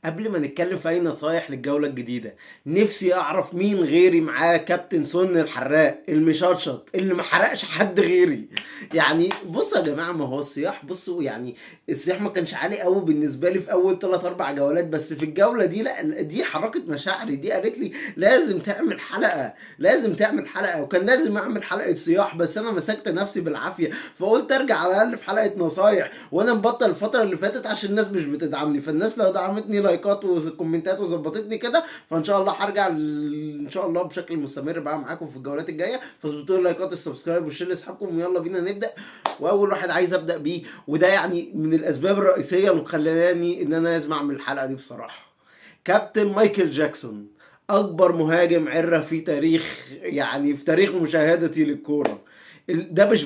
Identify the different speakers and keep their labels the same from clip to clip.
Speaker 1: قبل ما نتكلم في اي نصايح للجولة الجديدة، نفسي اعرف مين غيري معاه كابتن سن الحراق المشطشط اللي ما حرقش حد غيري. يعني بصوا يا جماعة، ما هو الصياح، بصوا يعني الصياح ما كانش عالي قوي بالنسبة لي في اول 3 4 جولات، بس في الجولة دي لا، دي حركت مشاعري، دي قالت لي لازم تعمل حلقة، لازم تعمل حلقة. وكان لازم اعمل حلقة صياح، بس انا مسكت نفسي بالعافية، فقلت ارجع على الاقل في حلقة نصايح. وانا مبطل الفترة اللي فاتت عشان الناس مش بتدعمني، فالناس لو دعمتني لايكات وكومنتات وظبطتني كده، فان شاء الله هرجع ان شاء الله بشكل مستمر بقى معاكم في الجولات الجايه. فاظبطوا لي اللايكات، السبسكرايب، والشير لاصحابكم، ويلا بينا نبدا. واول واحد عايز ابدا بيه، وده يعني من الاسباب الرئيسيه اللي مخلاني ان انا لازم اعمل الحلقه دي بصراحه، كابتن مايكل جاكسون، اكبر مهاجم عره في تاريخ، يعني في تاريخ مشاهدتي للكوره. ده مش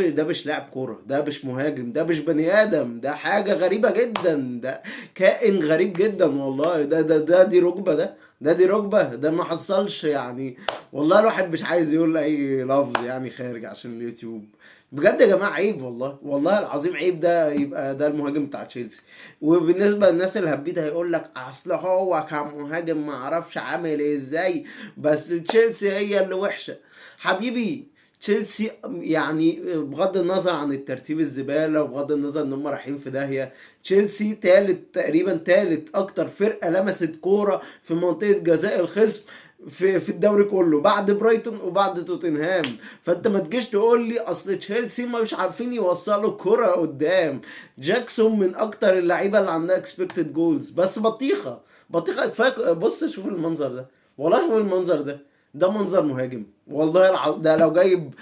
Speaker 1: ده مش لاعب كوره، ده مش مهاجم، ده مش بني ادم، ده حاجه غريبه جدا، ده كائن غريب جدا والله. ده دي ركبه، دي ركبه، ده ما حصلش يعني. والله الواحد مش عايز يقول اي لفظ يعني خارج عشان اليوتيوب. بجد يا جماعه عيب، والله والله العظيم عيب ده يبقى ده المهاجم بتاع تشيلسي. وبالنسبه للناس الهبيده هيقول لك اصل هو كان مهاجم ما اعرفش عامل ازاي، بس تشيلسي هي اللي وحشه. حبيبي، تشيلسي يعني بغض النظر عن الترتيب الزباله، وبغض النظر ان هم رايحين في داهيه، تشيلسي تالت تقريبا، تالت اكتر فرقه لمست كوره في منطقه جزاء الخصم في الدوري كله، بعد برايتون وبعد توتنهام. فانت ما تجيش تقول لي اصل تشيلسي ما مش عارفين يوصلوا كرة قدام. جاكسون من اكتر اللعيبه اللي عندها اكسبكتد جولز، بس بطيخه، بطيخه كفايه. بص شوف المنظر ده، والله شوف المنظر ده منظر مهاجم والله ده لو جايب،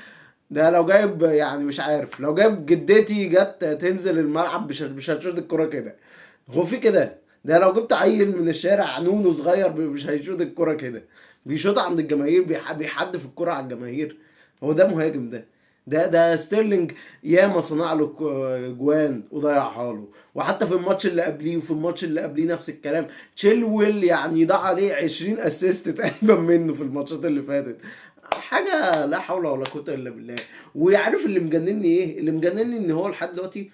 Speaker 1: ده لو جايب يعني مش عارف، لو جايب جدتي جت تنزل الملعب مش هتشوط الكرة كده. هو في كده؟ ده لو جبت عيل من الشارع نونو صغير مش هيشوط الكرة كده، بيشوطها عند الجماهير، بيحدف الكرة على الجماهير. هو ده مهاجم ده؟ ده ستيرلينج ياما صنع له جوان وضيعها له، وحتى في الماتش اللي قبليه وفي الماتش اللي قبليه نفس الكلام. تشيلويل يعني ضاع عليه 20 اسيست تقريبا منه في الماتشات اللي فاتت. حاجه لا حول ولا قوه الا بالله. وعارف اللي مجنني ايه؟ اللي مجنني ان هو لحد دلوقتي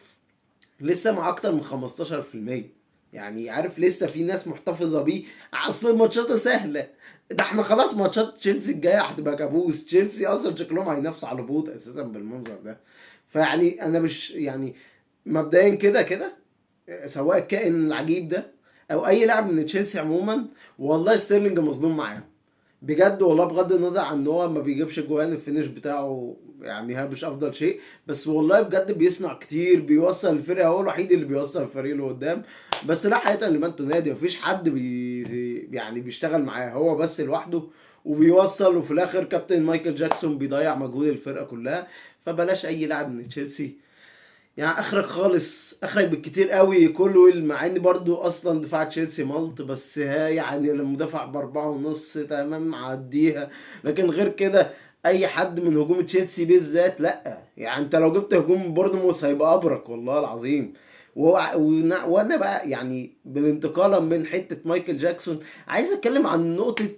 Speaker 1: لسه مع اكتر من 15%. يعني عارف لسه في ناس محتفظه بيه، اصل الماتشات سهله. ده احنا خلاص ماتشات تشيلسي الجايه هتبقى كابوس، تشيلسي اصلا شكلهم هينافسوا على الهبوط اساسا بالمنظر ده. فيعني انا مش يعني، مبدئيا كده سواء الكائن العجيب ده او اي لاعب من تشيلسي عموما، والله ستيرلينج مظلوم معاهم بجد والله. بغض النظر عن ان هو ما بيجيبش جوان، الفينش بتاعه يعني ها مش افضل شيء، بس والله بجد بيصنع كتير، بيوصل الفرقه، هو الوحيد اللي بيوصل الفريق لقدام. بس لا حقيقه لمن تنادي، مفيش حد يعني بيشتغل معاه، هو بس لوحده وبيوصل. وفي الاخر كابتن مايكل جاكسون بيضيع مجهود الفرقه كلها. فبلاش اي لاعب من تشيلسي، يعني اخرك خالص، اخرك بالكتير قوي كله، مع ان برضو اصلا دفاع تشيلسي ملط، بس ها يعني المدافع باربعة ونص تمام معديها. لكن غير كده اي حد من هجوم تشيلسي بالذات لا، يعني انت لو جبت هجوم بورنموث هيبقى ابرك والله العظيم. وانا بقى يعني بالانتقالا من حتة مايكل جاكسون، عايز اتكلم عن نقطة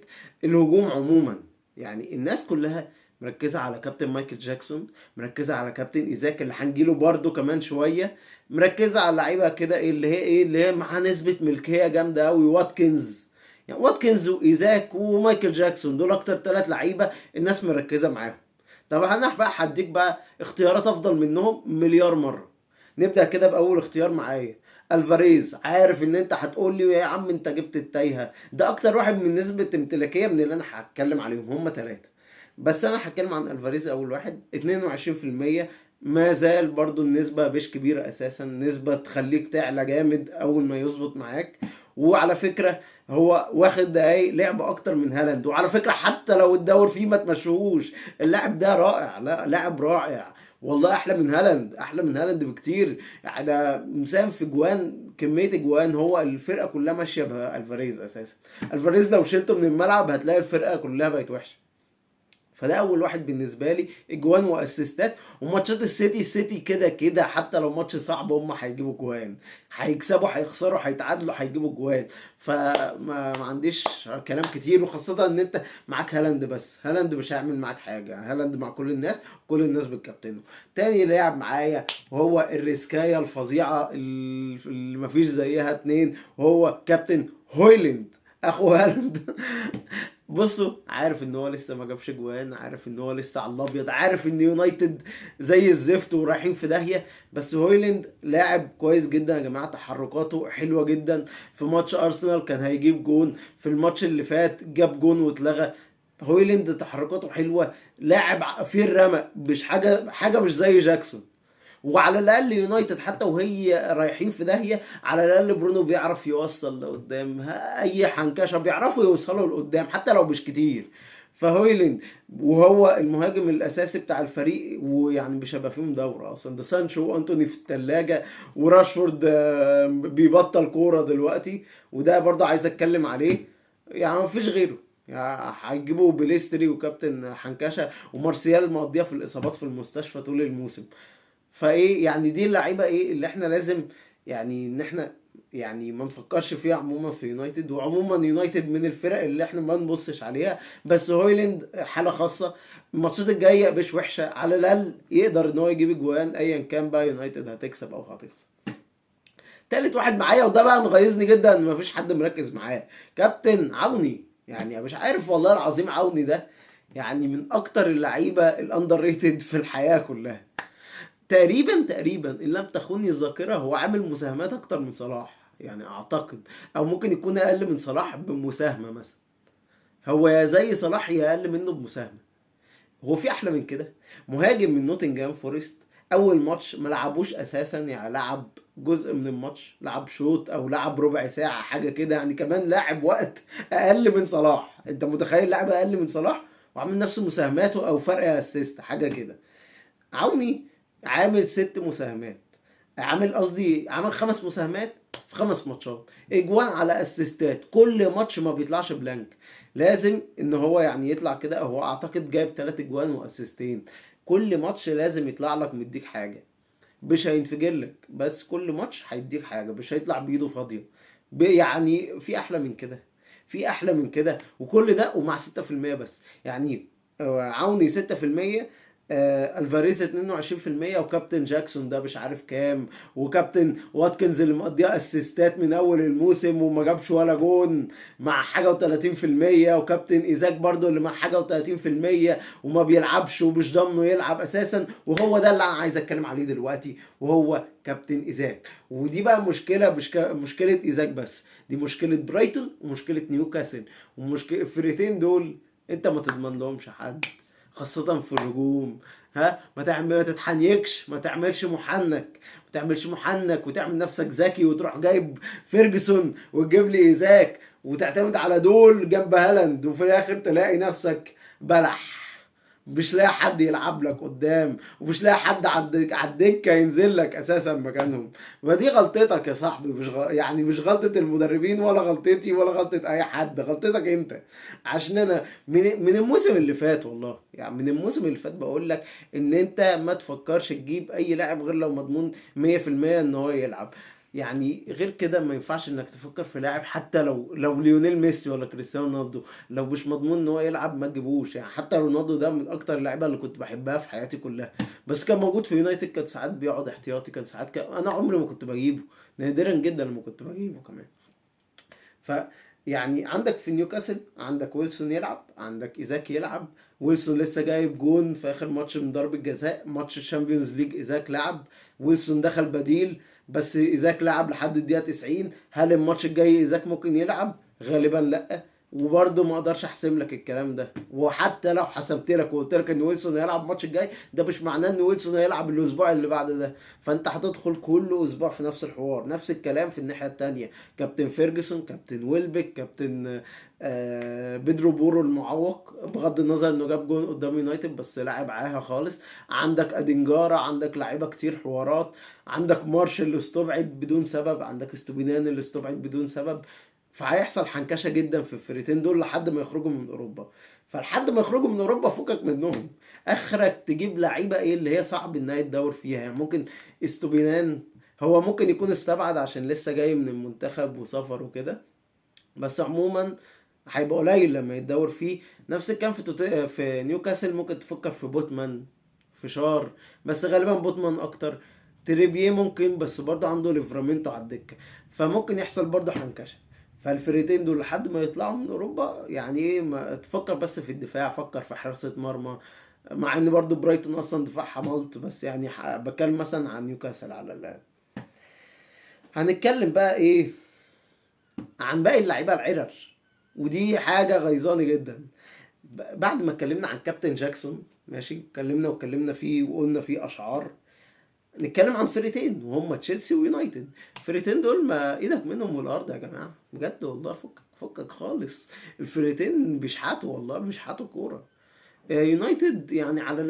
Speaker 1: الهجوم عموما. يعني الناس كلها مركزة على كابتن مايكل جاكسون، مركزه على كابتن ايزاك اللي هنجيله برده كمان شويه، مركزه على لعيبه كده ايه اللي هي ايه اللي هي معاها نسبه ملكيه جامده قوي، واتكنز. يعني واتكنز وايزاك ومايكل جاكسون دول اكتر 3 لعيبه الناس مركزه معاهم. طب انا بقى هديك بقى اختيارات افضل منهم مليار مره. نبدا كده باول اختيار معايا، الفاريز. عارف ان انت هتقول لي يا عم انت جبت التايهه، ده اكتر واحد من نسبه امتلاكيه من اللي انا هتكلم عليهم، هم 3. بس انا هتكلم عن الفاريز اول واحد، 22%. ما زال برضو النسبة مش كبيرة اساسا، نسبة تخليك تعلى جامد اول ما يظبط معاك. وعلى فكرة هو واخد دقايق لعب اكتر من هالاند، وعلى فكرة حتى لو الدور فيه ما تمشوهوش، اللاعب ده رائع، لا لاعب رائع والله، احلى من هالاند، احلى من هالاند بكتير. يعني ده مساهم في جوان، كمية جوان، هو الفرقة كلها ماشية بالفاريز اساسا. الفاريز لو شلته من الملعب هتلاقي الفرقة كلها بقت وحشة. فده اول واحد بالنسبه لي، اجوان واسيستات. وماتشات السيتي كده كده، حتى لو ماتش صعب هم هيجيبوا جوان، هيكسبوا هيخسروا هيتعادلوا هيجيبوا جوان. ما عنديش كلام كتير، وخاصه ان انت معاك هالاند، بس هالاند مش هيعمل معاك حاجه، هالاند مع كل الناس، كل الناس بتكابتنه. تاني لاعب معايا وهو الريسكايه الفظيعه اللي مفيش زيها اتنين، وهو كابتن هويلند، اخو هالاند. بصوا، عارف ان هو لسه ما جابش جوان، عارف ان هو لسه على الابيض، عارف ان يونايتد زي الزفت ورايحين في داهيه، بس هويلاند لاعب كويس جدا يا جماعه، تحركاته حلوه جدا. في ماتش ارسنال كان هيجيب جون، في الماتش اللي فات جاب جون واتلغى. هويلاند تحركاته حلوه، لاعب فيه الرمق، مش حاجه مش زي جاكسون. وعلى الاقل يونايتد حتى وهي رايحين في داهيه، على الاقل برونو بيعرف يوصل لقدام، اي حنكشه بيعرفوا يوصلوا لقدام حتى لو مش كتير. فهويلند، وهو المهاجم الاساسي بتاع الفريق، ويعني مش هيبقى فيهم دوره اصلا، ده سانشو وانتوني في الثلاجه، وراشفورد بيبطل كوره دلوقتي، وده برضه عايز اتكلم عليه. يعني ما فيش غيره، يعني هيجيبوا بليستري وكابتن حنكشه، ومارسيال مقضيها في الاصابات في المستشفى طول الموسم. فايه يعني، دي اللعيبه ايه اللي احنا لازم يعني ان احنا يعني ما نفكرش فيها عموما في يونايتد. وعموما يونايتد من الفرق اللي احنا ما نبصش عليها، بس هويلاند حاله خاصه. الماتشات الجايه مش وحشه، على الاقل يقدر ان هو يجيب اجوان ايا كان بقى يونايتد هتكسب او هتخسر. تالت واحد معايا، وده بقى مغيظني جدا ان مفيش حد مركز معاه، كابتن عوني. يعني مش عارف والله العظيم، عوني ده يعني من اكتر اللعيبه الاندر ريتد في الحياه كلها. تقريبا ان لم تخوني الذاكره، هو عامل مساهمات اكتر من صلاح يعني اعتقد، او ممكن يكون اقل من صلاح بمساهمه مثلا. هو يا زي صلاح يا اقل منه بمساهمه. هو في احلى من كده؟ مهاجم من نوتنجهام فورست، اول ماتش ما لعبوش اساسا، يعني لعب جزء من الماتش، لعب شوط او لعب ربع ساعه حاجه كده، يعني كمان لاعب وقت اقل من صلاح. انت متخيل لاعب اقل من صلاح وعامل نفس مساهماته او فرق اسيست حاجه كده؟ عوني عامل 6 مساهمات، عامل 5 مساهمات في 5 ماتشات، اجوان على اسيستات، كل ماتش ما بيطلعش بلانك. لازم ان هو يعني يطلع كده، هو اعتقد جايب 3 اجوان واسيستين. كل ماتش لازم يطلع لك مديك حاجة، مش هينفجر لك، بس كل ماتش هيديك حاجة، مش هيطلع بايده فاضية. يعني في احلى من كده؟ في احلى من كده؟ وكل ده ومع 6% بس يعني. عوني 6%، الفاريز 22%، وكابتن جاكسون ده مش عارف كام، وكابتن واتكنز اللي مقضيها اسيستات من اول الموسم وما جابش ولا جون مع حاجه و30%، وكابتن ايزاك برضو اللي مع حاجه و30% وما بيلعبش ومش ضامنه يلعب اساسا. وهو ده اللي انا عايز اتكلم عليه دلوقتي، وهو كابتن ايزاك. ودي بقى مشكله، مش مشكله ايزاك بس، دي مشكله برايتون ومشكله نيوكاسل، ومشكله الفرقتين دول انت ما تضمن لهمش حد، خاصة في الهجوم. ها، ما تتحنيكش، ما تعملش محنك، ما تعملش محنك وتعمل نفسك ذكي وتروح جايب فيرجسون وتجيب لي ايزاك وتعتمد على دول جنب هالاند، وفي الاخر تلاقي نفسك بلح، مش لاقي حد يلعب لك قدام، ومش لاقي حد على الدكه ينزل لك اساسا مكانهم. ما دي غلطتك يا صاحبي، يعني مش غلطه المدربين ولا غلطتي ولا غلطه اي حد، غلطتك انت. عشان انا من الموسم اللي فات، والله يعني من الموسم اللي فات بقول لك ان انت ما تفكرش تجيب اي لاعب غير لو مضمون 100% ان هو يلعب. يعني غير كده ما ينفعش انك تفكر في لاعب، حتى لو ليونيل ميسي ولا كريستيانو رونالدو، لو مش مضمون ان هو يلعب ما تجيبوش. يعني حتى رونالدو ده من اكتر اللعيبه اللي كنت بحبها في حياتي كلها، بس كان موجود في يونايتد، كان ساعات بيقعد احتياطي، كان ساعات انا عمري ما كنت بجيبه، نادرا جدا لما كنت بجيبه كمان. ف يعني عندك في نيوكاسل، عندك ويلسون يلعب، عندك ايزاك يلعب. ويلسون لسه جايب جون في اخر ماتش من ضربة جزاء، ماتش الشامبيونز ليج ايزاك لعب، ويلسون دخل بديل، بس ايزاك لعب لحد الدقيقة 90. هل الماتش الجاي ايزاك ممكن يلعب؟ غالبا لا. وبرضه ما اقدرش احسم لك الكلام ده، وحتى لو حسبت لك وقلت لك ان ويلسون هيلعب الماتش الجاي، ده مش معناه ان ويلسون هيلعب الاسبوع اللي بعد ده. فانت هتدخل كل اسبوع في نفس الحوار، نفس الكلام في الناحية التانية. كابتن فيرجسون، كابتن ويلبك، كابتن بيدرو بورو المعوق، بغض النظر انه جاب جون قدام يونايتد بس لاعب عاهه خالص. عندك ادنجارا، عندك لعيبه كتير حوارات. عندك مارش اللي استبعد بدون سبب، عندك استوبينان اللي استبعد بدون سبب. فهيحصل حنكشه جدا في الفريقين دول لحد ما يخرجوا من اوروبا. فلحد ما يخرجوا من اوروبا فكك منهم. اخرك تجيب لعيبه ايه اللي هي صعب انها يتدور فيها، يعني ممكن استوبينان. هو ممكن يكون استبعد عشان لسه جاي من المنتخب وسفر وكده، بس عموما هيبقى قليل لما يتدور فيه. نفس الكلام في نيوكاسل ممكن تفكر في بوتمان، في شار، بس غالبا بوتمان اكتر. تريبيه ممكن، بس برضه عنده ليفرامينتو على الدكه، فممكن يحصل برضه حنكشه. فالفريقين دول لحد ما يطلعوا من اوروبا يعني ايه، ما تفكر بس في الدفاع، فكر في حراسه مرمى. مع ان برضه برايتون اصلا دفاعها ملط، بس يعني بتكلم مثلا عن نيوكاسل على الاقل. هنتكلم بقى ايه عن باقي اللعيبه العرر، ودي حاجه غيظاني جدا. بعد ما اتكلمنا عن كابتن جاكسون، ماشي، اتكلمنا فيه وقلنا فيه اشعار، نتكلم عن فرقتين وهم تشيلسي ويونايتد. الفرقتين دول ما ايدك منهم والارض يا جماعه، بجد والله فكك خالص. الفرقتين بيشحتوا، والله بيشحتوا كوره. يونايتد يعني على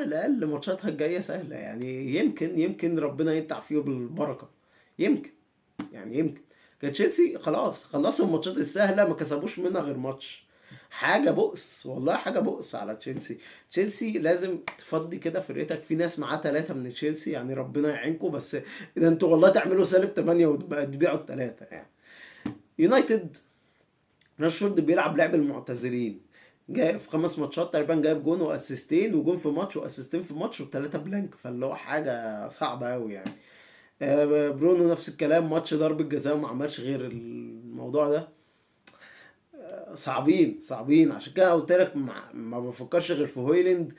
Speaker 1: الاقل ماتشاتها الجايه سهله، يعني يمكن ربنا ينتع فيه بالبركه، يمكن، يعني يمكن. كان تشيلسي خلاص خلصوا الماتشات السهله، ما كسبوش منها غير ماتش. حاجه بؤس، والله حاجه بؤس على تشيلسي. تشيلسي لازم تفضي كده فرقتك، في ناس معاه 3 من تشيلسي، يعني ربنا يعينكم، بس اذا انتوا والله تعملوا -8 وتبيعوا ال3 يعني. يونايتد، راشفورد بيلعب لعب المعتزلين، جاي في 5 ماتشات تقريبا جايب جون واسيستين، وجون في ماتش واسيستين في ماتش و3 بلانك، فاللي هو حاجه صعبه قوي يعني. برونو نفس الكلام، ماتش ضربة جزاء وما عملش غير الموضوع ده. صعبين عشان كده قلت لك ما بفكرش غير في هويلند.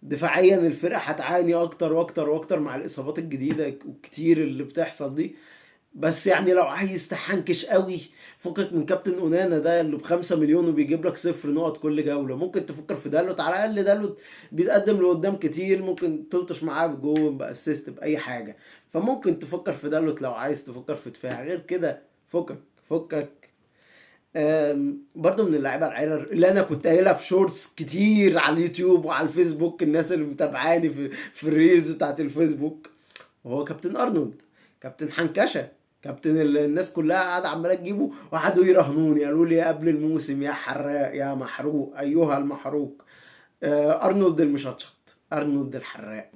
Speaker 1: دفاعيا الفرقة هتعاني اكتر واكتر واكتر مع الاصابات الجديدة والكتير اللي بتحصل دي. بس يعني لو عايز تحنكش قوي، فكك من كابتن اونانا ده اللي ب5 مليون وبيجيب لك 0 نقط كل جولة. ممكن تفكر في دالوت، على الاقل دالوت بيتقدم لقدام كتير، ممكن تلطش معاه بجون باسيست باي حاجة. فممكن تفكر في دالوت لو عايز تفكر في دفاع، غير كده فكك. برضو من اللعيبه العرر اللي انا كنت قايلها في شورتس كتير على اليوتيوب وعلى الفيسبوك، الناس اللي متابعاني في الريلز بتاعت الفيسبوك، وهو كابتن ارنولد. كابتن حنكشه، كابتن الناس كلها قاعده عماله تجيبه، وقعدوا يراهنوني قالوا لي قبل الموسم: يا حراق يا محروق ايها المحروق. ارنولد المشطشط، ارنولد الحراق.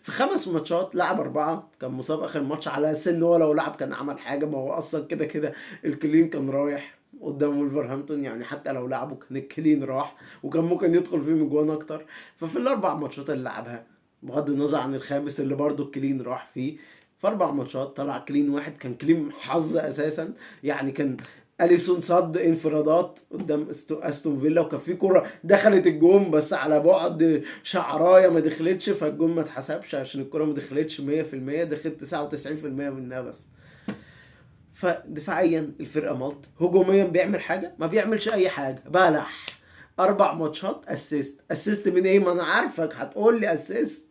Speaker 1: في 5 ماتشات لعب 4، كان مصاب آخر ماتش على سن، هو لو لعب كان عمل حاجة، ما هو أصلا كده كده الكلين كان رايح قدام ولفرهامبتون، يعني حتى لو لعبه كان الكلين راح، وكان ممكن يدخل فيه مجوان أكتر. ففي ال4 ماتشات اللي لعبها، بغض النظر عن الخامس اللي برضه الكلين راح فيه، في 4 ماتشات طلع كلين واحد، كان كلين حظ أساسا. يعني كان اليسون صد انفرادات قدام استون فيلا، وكان في كرة دخلت الجون بس على بعد شعرايه ما دخلتش، فالجون ما اتحسبش عشان الكرة ما دخلتش 100%، دخلت 99% منها بس. فدفاعيا الفرقة ملط، هجوميا بيعمل حاجة؟ ما بيعملش اي حاجة، بلح. 4 ماتشات اسيست من ايه؟ ما انا عارفك هتقول لي اسيست.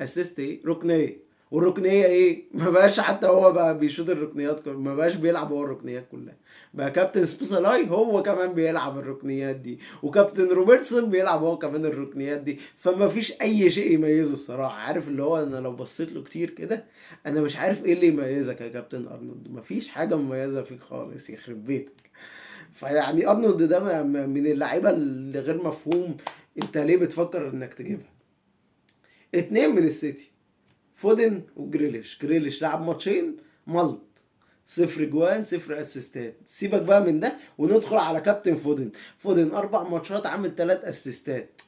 Speaker 1: اسيست ايه؟ ركنية. والركنية ايه؟ ما بقاش حتى هو بقى بيشوط الركنيات ما بقاش بيلعب هو الركنيات كلها، بقى كابتن سبيسالاي هو كمان بيلعب الركنيات دي، وكابتن روبرتسون بيلعب هو كمان الركنيات دي. فما فيش اي شيء يميزه الصراحة. عارف اللي هو انا لو بصيت له كتير كده، انا مش عارف ايه اللي يميزك يا كابتن ارنولد، مفيش حاجة مميزة فيك خالص، يخرب بيتك. فيعني ارنولد ده من اللعيبة اللي غير مفهوم انت ليه بتفكر انك تجيبها. 2 من السيتي، فودن وجريليش. جريليش لعب ماتشين ملط، 0 جوان 0 اسيستات. سيبك بقى من ده وندخل على كابتن فودن. فودن 4 ماتشات عامل 3 اسيستات،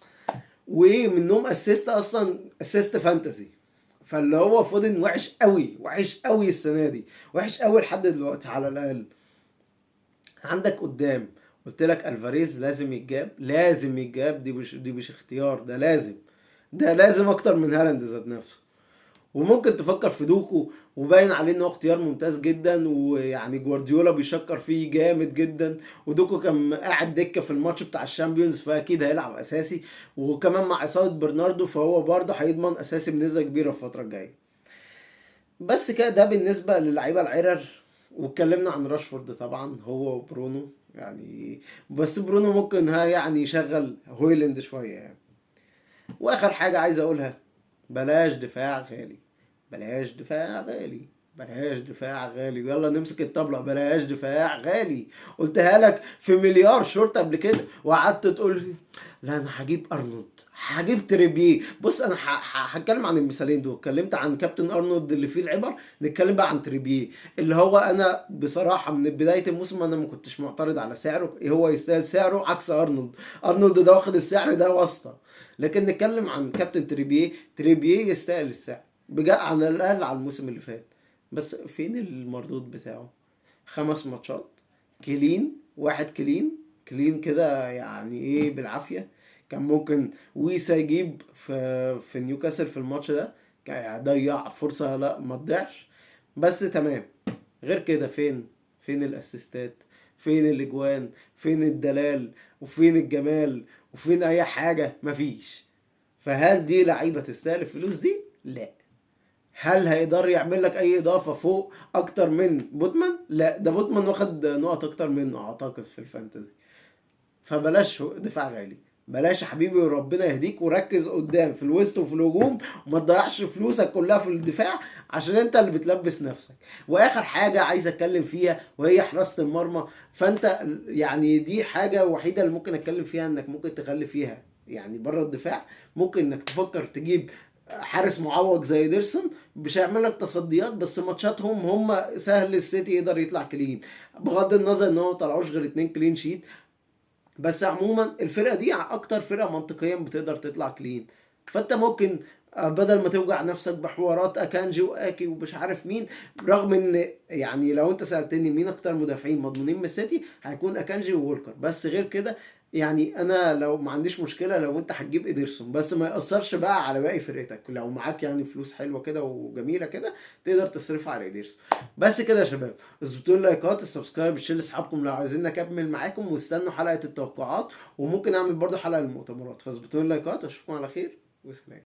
Speaker 1: وايه منهم اسيست اصلا اسيست فانتزي. فاللي هو فودن وحش قوي، وحش قوي السنه دي، وحش قوي لحد دلوقتي على الاقل. عندك قدام، قلت لك الفاريز لازم يتجاب، لازم يتجاب، دي مش اختيار، ده لازم اكتر من هالاند ذات نفسه. وممكن تفكر في دوكو، وباين عليه انه اختيار ممتاز جدا، ويعني جوارديولا بيشكر فيه جامد جدا. ودوكو كان قاعد دكه في الماتش بتاع الشامبيونز، فاكيد هيلعب اساسي، وكمان مع اصابه برناردو فهو برضه هيضمن اساسي بنسبه كبيره في الفتره الجايه. بس كده ده بالنسبه للعيبه العرر. واتكلمنا عن راشفورد طبعا هو وبرونو يعني، بس برونو ممكن ها يعني يشغل هويلند شويه يعني. واخر حاجه عايز اقولها: بلاش دفاع غالي، بلاش دفاع غالي. بلاش دفاع غالي، يلا نمسك الطبلة، بلاش دفاع غالي. قلتها لك في مليار شورت قبل كده، وقعدت تقول لي لا انا هجيب ارنولد، هجيب تريبيه. بص انا هتكلم عن المثالين دول، اتكلمت عن كابتن ارنولد اللي فيه العبر، نتكلم بقى عن تريبيه. اللي هو انا بصراحة من بداية الموسم انا ما كنتش معترض على سعره، هو يستاهل سعره عكس ارنولد. ارنولد ده واخد السعر ده واسطة. لكن نتكلم عن كابتن تريبيه، تريبيه يستاهل السعر بجد على الاقل على الموسم اللي فات. بس فين المردود بتاعه؟ 5 ماتشات كلين، واحد كلين، كلين كده يعني ايه بالعافية. كان ممكن ويسا يجيب في نيوكاسل في الماتش ده، كان ضيع فرصة لا ما تضيعش. بس تمام. غير كده فين الاسيستات؟ فين الاجوان؟ فين الدلال؟ وفين الجمال؟ وفين اي حاجة؟ مفيش. فهل دي لعيبة تستاهل الفلوس دي؟ لا. هل هيقدر يعمل لك اي اضافه فوق اكتر من بوتمان؟ لا، ده بوتمان واخد نقط اكتر منه اعتقد في الفانتزي. فبلاش دفاع غالي، بلاش يا حبيبي، وربنا يهديك، وركز قدام في الوسط وفي الهجوم، وما تضيعش فلوسك كلها في الدفاع عشان انت اللي بتلبس نفسك. واخر حاجه عايز اتكلم فيها وهي حراسه المرمى. فانت يعني دي حاجه وحيده اللي ممكن اتكلم فيها انك ممكن تخلي فيها يعني بره الدفاع. ممكن انك تفكر تجيب حارس معوج زي ديرسون، مش هيعمل لك تصديات بس ماتشاتهم هم سهل السيتي يقدر يطلع كلين، بغض النظر ان هو طلعوش غير 2 كلين شيت. بس عموما الفرقه دي اكتر فرقه منطقيا بتقدر تطلع كلين. فانت ممكن بدل ما توجع نفسك بحوارات اكانجي واكي ومش عارف مين، رغم ان يعني لو انت سالتني مين اكتر مدافعين مضمونين من السيتي هيكون اكانجي وولكر، بس غير كده يعني انا لو ما عنديش مشكله لو انت هتجيب ادرسون، بس ما ياثرش بقى على باقي فرقتك. لو معاك يعني فلوس حلوه كده وجميله كده تقدر تصرفها على ادرسون. بس كده يا شباب، اظبطوا اللايكات، السبسكرايب، الشير لاصحابكم لو عايزين نكمل معاكم، واستنوا حلقه التوقعات، وممكن اعمل برضو حلقه للمؤتمرات. فاظبطوا اللايكات، اشوفكم على خير وسلام.